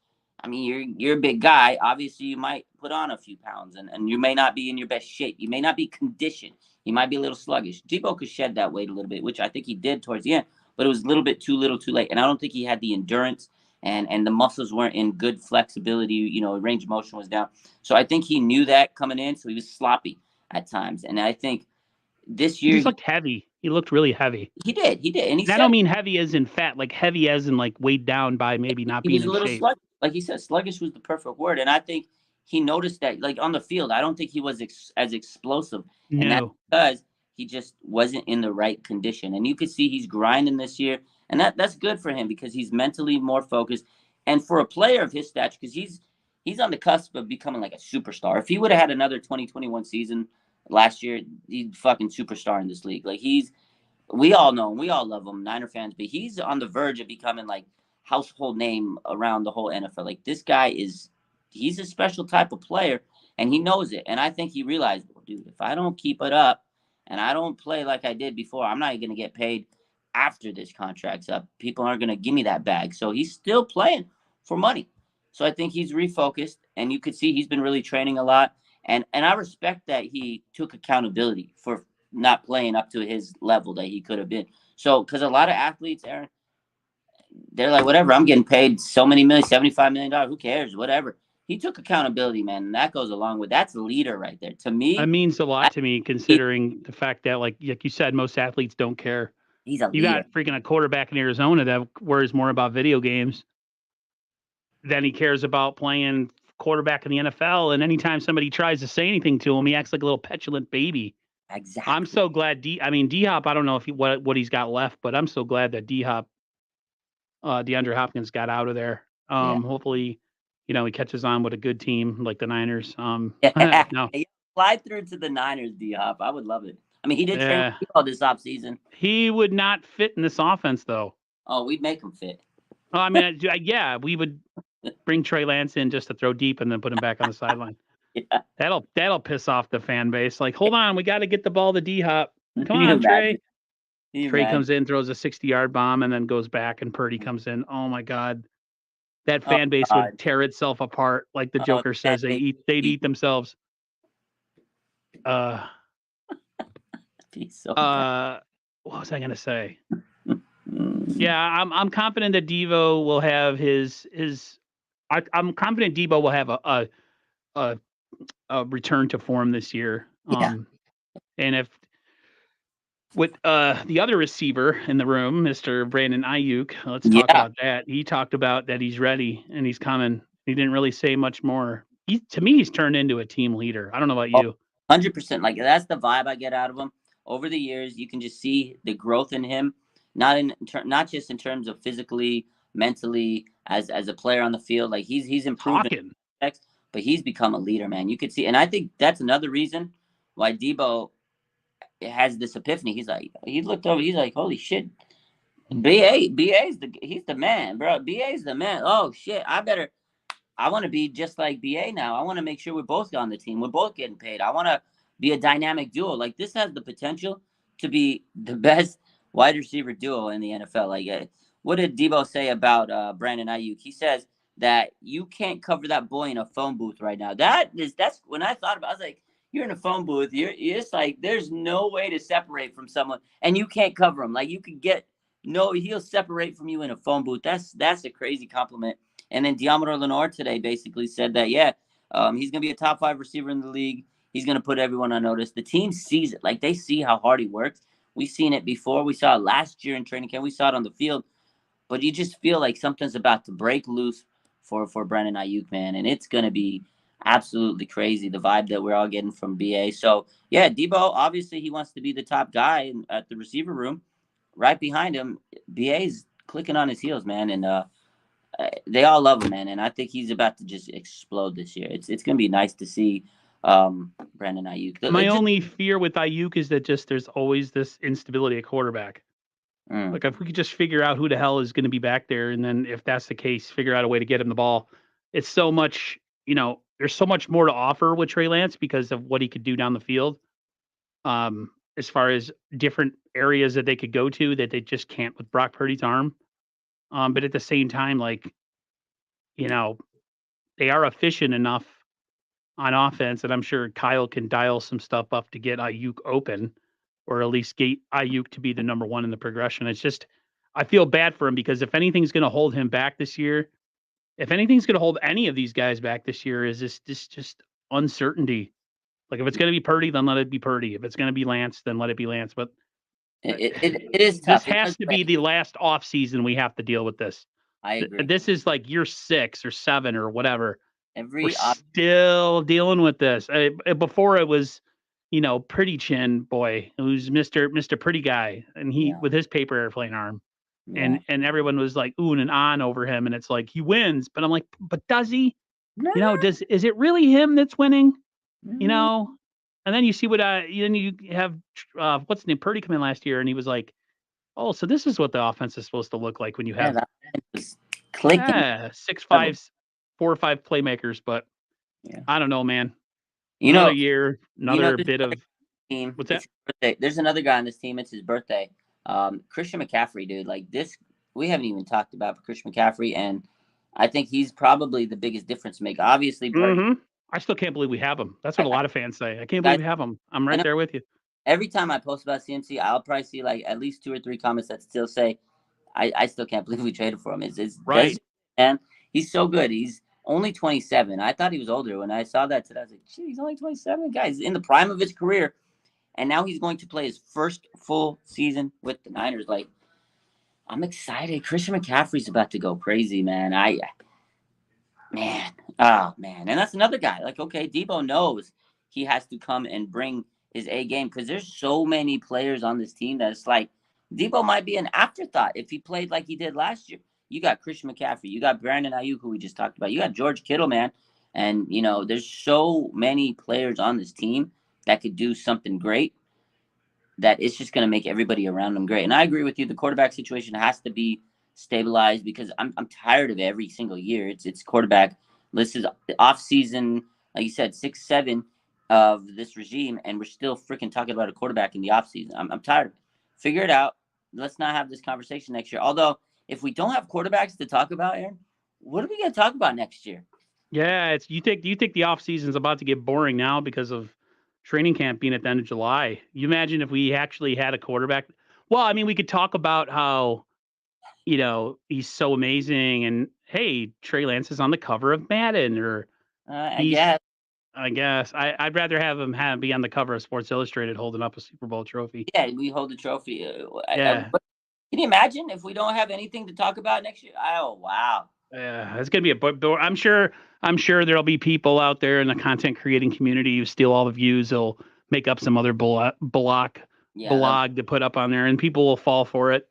I mean, you're a big guy. Obviously, you might put on a few pounds, and you may not be in your best shape. You may not be conditioned. You might be a little sluggish. Deebo could shed that weight a little bit, which I think he did towards the end, but it was a little bit too little, too late. And I don't think he had the endurance and the muscles weren't in good flexibility. Range of motion was down. So I think he knew that coming in, so he was sloppy at times. And I think this He year just looked heavy. He looked really heavy. he did, and he And I said don't mean heavy as in fat, like heavy as in like weighed down by maybe not he being was a in little shape. sluggish. Like he said, sluggish was the perfect word. And I think he noticed that, like on the field, I don't think he was as explosive, and that's No. because he just wasn't in the right condition. And you could see he's grinding this year, and that's good for him because he's mentally more focused. And for a player of his stature, because he's on the cusp of becoming like a superstar. If he would have had another 2021 season last year, he'd fucking superstar in this league. Like we all know him, we all love him, Niner fans, but he's on the verge of becoming like household name around the whole NFL. Like this guy he's a special type of player, and he knows it. And I think he realized, well, dude, if I don't keep it up and I don't play like I did before, I'm not going to get paid after this contract's up. People aren't going to give me that bag. So he's still playing for money. So I think he's refocused, and you could see he's been really training a lot. And I respect that he took accountability for not playing up to his level that he could have been. So, because a lot of athletes, Aaron, they're like, whatever, I'm getting paid so many million, $75 million. Who cares? Whatever. He took accountability, man. And that goes along with that's a leader right there. To That me, means a lot to me considering the fact that like you said, most athletes don't care. he's a You leader. got freaking a quarterback in Arizona that worries more about video games than he cares about playing quarterback in the NFL. And anytime somebody tries to say anything to him, he acts like a little petulant baby. I'm Exactly. so glad D Hop, I don't know if what he's got left, but I'm so glad that D Hop DeAndre Hopkins got out of there. Yeah. Hopefully, he catches on with a good team like the Niners. Yeah. No. Fly through to the Niners, D Hop. I would love it. I mean, he did train with Yeah. you all this offseason. He would not fit in this offense though. Oh, we'd make him fit. Well, I mean, yeah, we would bring Trey Lance in just to throw deep and then put him back on the sideline. Yeah. That'll piss off the fan base. Like, hold on, we got to get the ball to D Hop. Come Can you on, imagine? Trey. Can you Trey imagine? comes in, throws a 60-yard bomb, and then goes back, and Purdy comes in. Oh my God, that Oh, fan base would God. tear itself apart. Like the Oh, Joker that says, makes they'd me eat themselves. Uh, be so bad. what was I gonna say? Mm. Yeah, I'm confident that Devo will have his. I'm confident Debo will have a a return to form this year. Yeah. And if with the other receiver in the room, Mr. Brandon Ayuk, let's talk Yeah. about that. He talked about that he's ready and he's coming. He didn't really say much more. To me, he's turned into a team leader. I don't know about Oh, you. 100%. Like that's the vibe I get out of him. Over the years, you can just see the growth in him, not just in terms of physically, mentally, as a player on the field. Like he's improving, Talking. but he's become a leader, man. You could see, and I think that's another reason why Debo has this epiphany. He looked over, he's like, holy shit, BA's he's the man, bro. BA's the man. Oh shit, I want to be just like BA now. I want to make sure we're both on the team. We're both getting paid. I want to be a dynamic duo. Like this has the potential to be the best wide receiver duo in the NFL. Like, what did Deebo say about Brandon Ayuk? He says that you can't cover that boy in a phone booth right now. That's when I thought about it, I was like, you're in a phone booth. You're just like there's no way to separate from someone, and you can't cover him. Like you could get no, he'll separate from you in a phone booth. That's a crazy compliment. And then Diamador Lenore today basically said that he's gonna be a top 5 receiver in the league. He's gonna put everyone on notice. The team sees it. Like they see how hard he works. We've seen it before. We saw it last year in training camp. We saw it on the field. But you just feel like something's about to break loose for Brandon Ayuk, man, and it's gonna be absolutely crazy the vibe that we're all getting from BA. So yeah, Deebo obviously he wants to be the top guy at the receiver room. Right behind him, BA's clicking on his heels, man, and they all love him, man. And I think he's about to just explode this year. It's gonna be nice to see Brandon Ayuk. My only fear with Ayuk is that just there's always this instability at quarterback. Like if we could just figure out who the hell is going to be back there, and then if that's the case, figure out a way to get him the ball. It's so much, there's so much more to offer with Trey Lance because of what he could do down the field. As far as different areas that they could go to that they just can't with Brock Purdy's arm. But at the same time, like, they are efficient enough on offense, and I'm sure Kyle can dial some stuff up to get Ayuk open, or at least get Ayuk to be the number one in the progression. It's just, I feel bad for him because if anything's going to hold him back this year, if anything's going to hold any of these guys back this year, is this just uncertainty. Like if it's going to be Purdy, then let it be Purdy. If it's going to be Lance, then let it be Lance. But it is this tough. has to be the last off season we have to deal with this. I agree. This is like year 6 or 7 or whatever. We're Every still dealing with this. Before it was, Pretty Chin boy, who's Mr. Pretty Guy, and he with his paper airplane arm, and everyone was like oohing and on over him, and it's like he wins, but I'm like, but does he? Is it really him that's winning? And then you see what then you have what's his name, Purdy come in last year, and he was like, oh, so this is what the offense is supposed to look like when you have that was clicking. 6'5", 4 or 5 playmakers, but I don't know, man. Another year, another bit of team. What's that? There's another guy on this team. It's his birthday. Christian McCaffrey, dude. Like this, we haven't even talked about Christian McCaffrey, and I think he's probably the biggest difference maker. Obviously, I still can't believe we have him. That's what a lot of fans say. I can't believe we have him. I'm right there with you. Every time I post about CMC, I'll probably see like at least 2 or 3 comments that still say, I still can't believe we traded for him. It's right. And he's so good. He's only 27. I thought he was older. When I saw that today, I was like, shit, he's only 27. Guys, in the prime of his career. And now he's going to play his first full season with the Niners. Like, I'm excited. Christian McCaffrey's about to go crazy, man. And that's another guy. Like, okay, Deebo knows he has to come and bring his A game because there's so many players on this team that it's like Deebo might be an afterthought if he played like he did last year. You got Christian McCaffrey, you got Brandon Ayuk, who we just talked about, you got George Kittle, man, and there's so many players on this team that could do something great. That it's just going to make everybody around them great. And I agree with you. The quarterback situation has to be stabilized because I'm tired of it every single year. It's quarterback. This is off season, like you said, 6, 7 of this regime, and we're still freaking talking about a quarterback in the off season. I'm tired of it. Figure it out. Let's not have this conversation next year. Although, if we don't have quarterbacks to talk about, Aaron, what are we going to talk about next year? Yeah, you think the off season's about to get boring now because of training camp being at the end of July. You imagine if we actually had a quarterback. Well, I mean, we could talk about how, he's so amazing, and hey, Trey Lance is on the cover of Madden, or I guess. I'd rather have him be on the cover of Sports Illustrated holding up a Super Bowl trophy. Yeah, we hold the trophy. Yeah. Can you imagine if we don't have anything to talk about next year? Oh, wow. Yeah, it's gonna be I'm sure there'll be people out there in the content creating community who steal all the views. They'll make up some other blog to put up on there, and people will fall for it.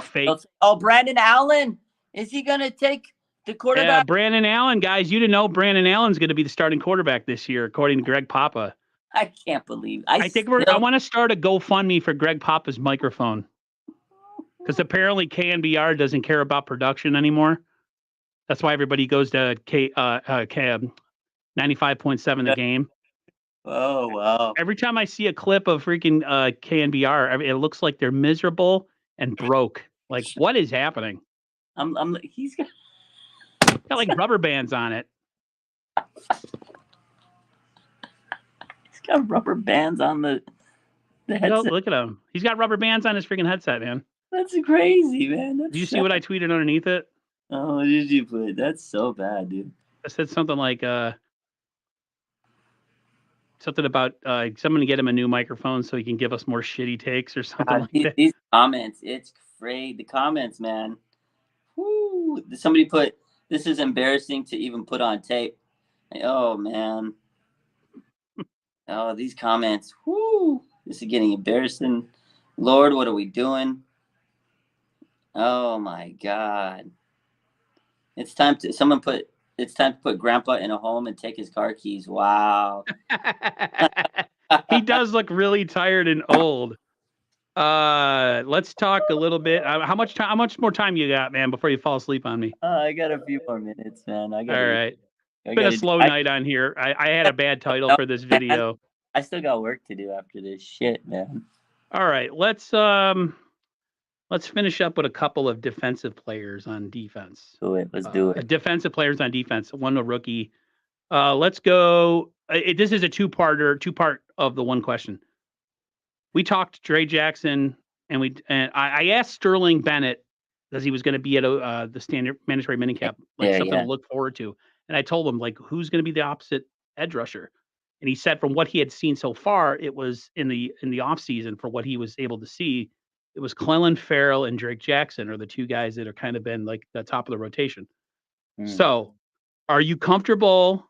Fake. Oh, Brandon Allen, is he gonna take the quarterback? Yeah, Brandon Allen, guys, you didn't know Brandon Allen's going to be the starting quarterback this year, according to Greg Papa. I can't believe. I want to start a GoFundMe for Greg Papa's microphone, because apparently KNBR doesn't care about production anymore. That's why everybody goes to 95.7 The Game. Oh, wow. Every time I see a clip of freaking KNBR, it looks like they're miserable and broke. Like, what is happening? He's got like rubber bands on it. got rubber bands on the headset. Look at him. He's got rubber bands on his freaking headset, man. That's crazy, man. Did That's you see sad. what I tweeted underneath it? Oh, what did you put? That's so bad, dude. I said something like something about someone to get him a new microphone so he can give us more shitty takes or something like that. These comments, it's crazy. The comments, man. Woo. Somebody put, this is embarrassing to even put on tape. Oh, man. Oh, these comments. Whoo. This is getting embarrassing. Lord, what are we doing? Oh, my God. It's time to, someone put, it's time to put grandpa in a home and take his car keys. Wow. He does look really tired and old. Let's talk a little bit. How much more time you got, man, before you fall asleep on me? I got a few more minutes, man. All right. It's been a slow night on here. I had a bad title for this video. I still got work to do after this shit, man. All right, let's finish up with a couple of defensive players on defense. Do it. Let's do it. Defensive players on defense. One a rookie. Let's go. This is a two part of the one question. We talked Dre Jackson, and I asked Sterling Bennett because he was going to be at the standard mandatory minicamp, like something to look forward to. And I told him, like, who's going to be the opposite edge rusher? And he said from what he had seen so far, it was in the offseason, for what he was able to see, it was Clelin Ferrell and Drake Jackson are the two guys that have kind of been like the top of the rotation. So are you comfortable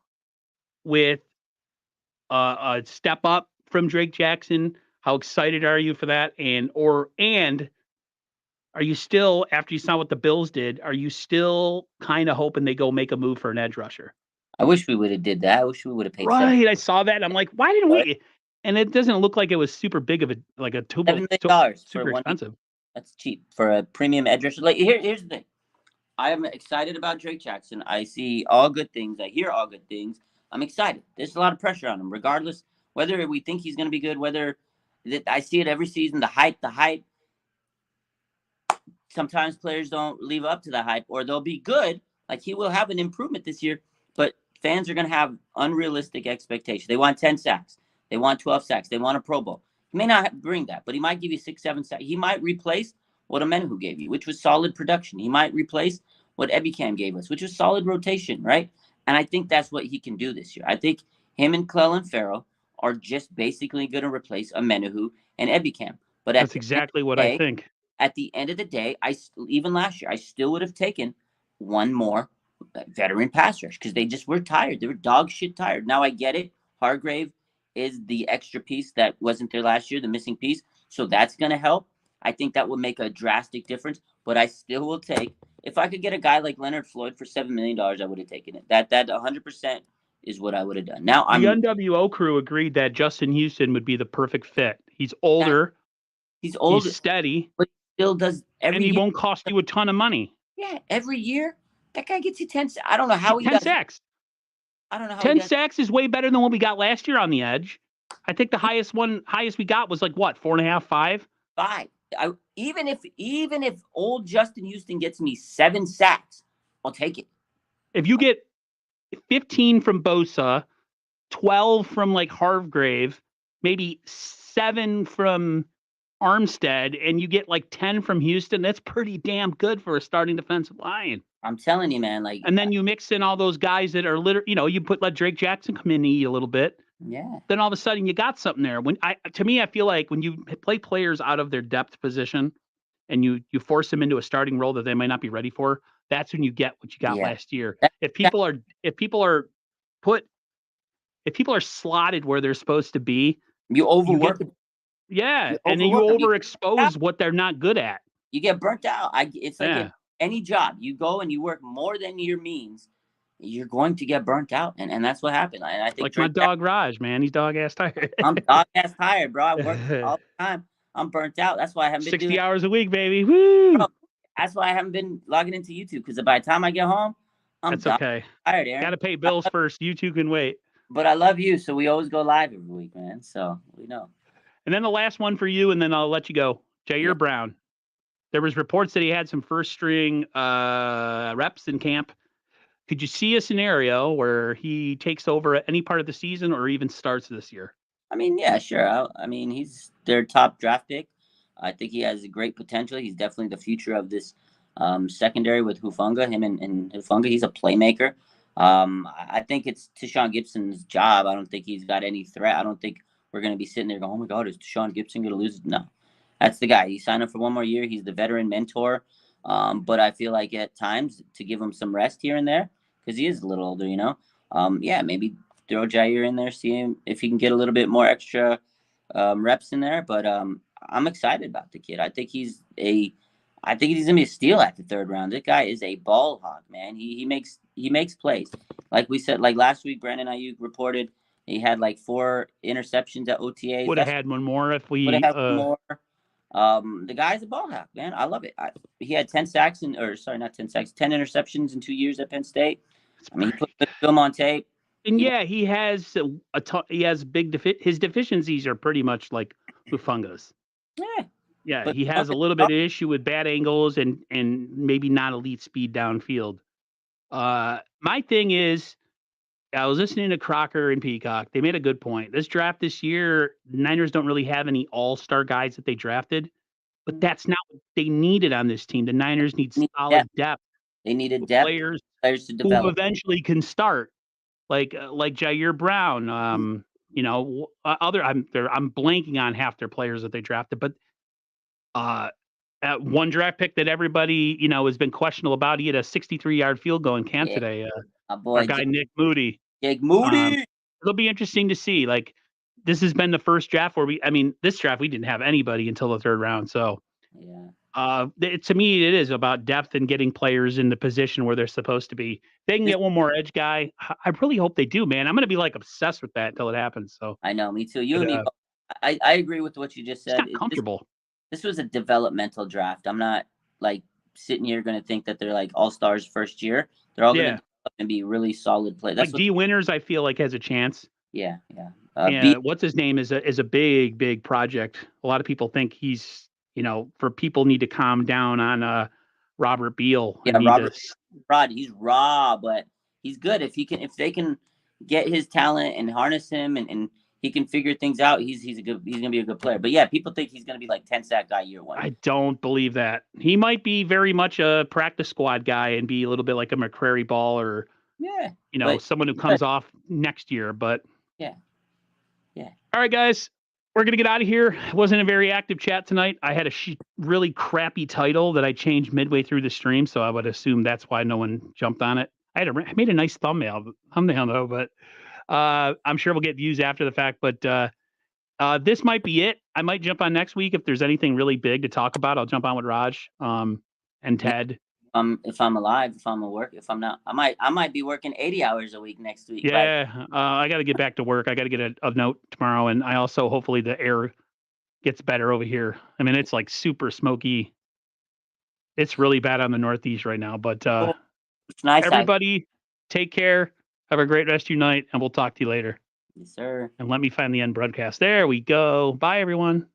with a step up from Drake Jackson? How excited are you for that? And are you still, after you saw what the Bills did, are you still kind of hoping they go make a move for an edge rusher? I wish we would have did that. I wish we would have paid. Right, I saw that. I'm like, why didn't we? And it doesn't look like it was super big of a $7 million super expensive. That's cheap for a premium edge rusher. Like here's the thing. I am excited about Drake Jackson. I see all good things. I hear all good things. I'm excited. There's a lot of pressure on him, regardless whether we think he's going to be good. Whether I see it every season. The hype. Sometimes players don't live up to the hype, or they'll be good. Like, he will have an improvement this year, but fans are going to have unrealistic expectations. They want 10 sacks. They want 12 sacks. They want a Pro Bowl. He may not bring that, but he might give you 6, 7 sacks. He might replace what Amenhu gave you, which was solid production. He might replace what Minicamp gave us, which was solid rotation, right? And I think that's what he can do this year. I think him and Clelin Ferrell are just basically going to replace Amenhu and Minicamp. But that's exactly what I think. At the end of the day, even last year, I still would have taken one more veteran pass rush because they just were tired. They were dog shit tired. Now I get it. Hargrave is the extra piece that wasn't there last year, the missing piece. So that's going to help. I think that would make a drastic difference. But I still will take, if I could get a guy like Leonard Floyd for $7 million, I would have taken it. That 100% is what I would have done. Now the NWO crew agreed that Justin Houston would be the perfect fit. He's older. He's steady. But still does and he won't cost you a ton of money. Yeah, every year that guy gets you 10. I don't know how he 10 does sacks. I don't know how 10 sacks is way better than what we got last year on the edge. I think the highest we got was like what, 4.5, 5? 5. Even if old Justin Houston gets me 7 sacks, I'll take it. If you get 15 from Bosa, 12 from like Hargrave, maybe 7 from Armstead, and you get like 10 from Houston, that's pretty damn good for a starting defensive line. I'm telling you, man. Like, and then you mix in all those guys that are you let Drake Jackson come in and eat a little bit. Yeah. Then all of a sudden you got something there. To me, I feel like when you play players out of their depth position and you force them into a starting role that they might not be ready for, that's when you get what you got last year. If people are slotted where they're supposed to be, you overwork. And then you overexpose what they're not good at. You get burnt out. It's like any job. You go and you work more than your means, you're going to get burnt out. And that's what happened. And I think like my dog Raj, man, he's dog ass tired. I'm dog ass tired, bro. I work all the time. I'm burnt out. That's why I haven't been 60 hours a week, baby. Woo! Bro, that's why I haven't been logging into YouTube, because by the time I get home, I'm okay. Tired, Aaron. Got to pay bills first. YouTube can wait. But I love you, so we always go live every week, man. So we know. And then the last one for you, and then I'll let you go. Jair Brown. There was reports that he had some first string reps in camp. Could you see a scenario where he takes over at any part of the season or even starts this year? I mean, yeah, sure. I mean, he's their top draft pick. I think he has a great potential. He's definitely the future of this secondary with Hufunga. Him and Hufunga, he's a playmaker. I think it's Tashawn Gibson's job. I don't think he's got any threat. I don't think we're going to be sitting there going, oh my God, is Tashawn Gibson going to lose? No, that's the guy. He signed up for one more year. He's the veteran mentor. But I feel like at times to give him some rest here and there because he is a little older, you know. Yeah, maybe throw Jair in there, see him if he can get a little bit more extra reps in there. But I'm excited about the kid. I think he's gonna be a steal at the third round. This guy is a ball hawk, man. He makes plays. Like we said, like last week, Brandon Ayuk reported he had like 4 interceptions at OTAs. Would have That's had one more if would have we had more. The guy's a ball hawk, man. I love it. He had 10 sacks or sorry, not 10 sacks, 10 interceptions in 2 years at Penn State. I mean, he put the film on tape. and He yeah, he has he has his deficiencies are pretty much like Hufunga's. yeah, Yeah, but he has a little bit of issue with bad angles and maybe not elite speed downfield. My thing is, I was listening to Crocker and Peacock. They made a good point. This draft this year, Niners don't really have any all-star guys that they drafted, but that's not what they needed on this team. The Niners need need solid depth. depth They needed with depth players players to who develop. eventually can start, like Jair Brown. I'm blanking on half their players that they drafted, but uh, at one draft pick that everybody has been questionable about, he had a 63-yard field goal in camp Yeah, today. my Our boy guy Nick Moody. Jake Um, Moody. it'll be interesting to see. Like, this has been the first draft where this draft we didn't have anybody until the third round. So, Yeah, to me, it is about depth and getting players in the position where they're supposed to be. If they can this get one more edge guy, I really hope they do, man. I'm going to be like obsessed with that until it happens. So, I know, me too. You but and me both. I agree with what you just it's said. not comfortable. This was a developmental draft. I'm not like sitting here going to think that they're like all stars first year. They're all going to Yeah, develop and be really solid play. That's like what. D Winters, I feel like has a chance. Yeah, yeah. Yeah, B. what's his name is a big project. A lot of people think he's, for people need to calm down on Robert Beal Yeah, and need to. Robert Rod. He's raw, but he's good if they can get his talent and harness him and he can figure things out. He's gonna be a good player. But yeah, people think he's gonna be like 10 sack guy year one. I don't believe that. He might be very much a practice squad guy and be a little bit like a McCrary Ball or Yeah, but someone who comes off next year. But yeah, yeah. all right, guys, we're gonna get out of here. It wasn't a very active chat tonight. I had a really crappy title that I changed midway through the stream, so I would assume that's why no one jumped on it. I made a nice thumbnail though, but I'm sure we'll get views after the fact. But this might be it. I might jump on next week if there's anything really big to talk about. I'll jump on with Raj and Ted. If I'm alive, if I'm at work, if I'm not, I might be working 80 hours a week next week. Yeah, I got to get back to work. I got to get a note tomorrow, and I also hopefully the air gets better over here. I mean, it's like super smoky. It's really bad on the Northeast right now. But It's nice. everybody, take care. Have a great rest of your night, and we'll talk to you later. Yes, sir. And let me find the end broadcast. There we go. Bye, everyone.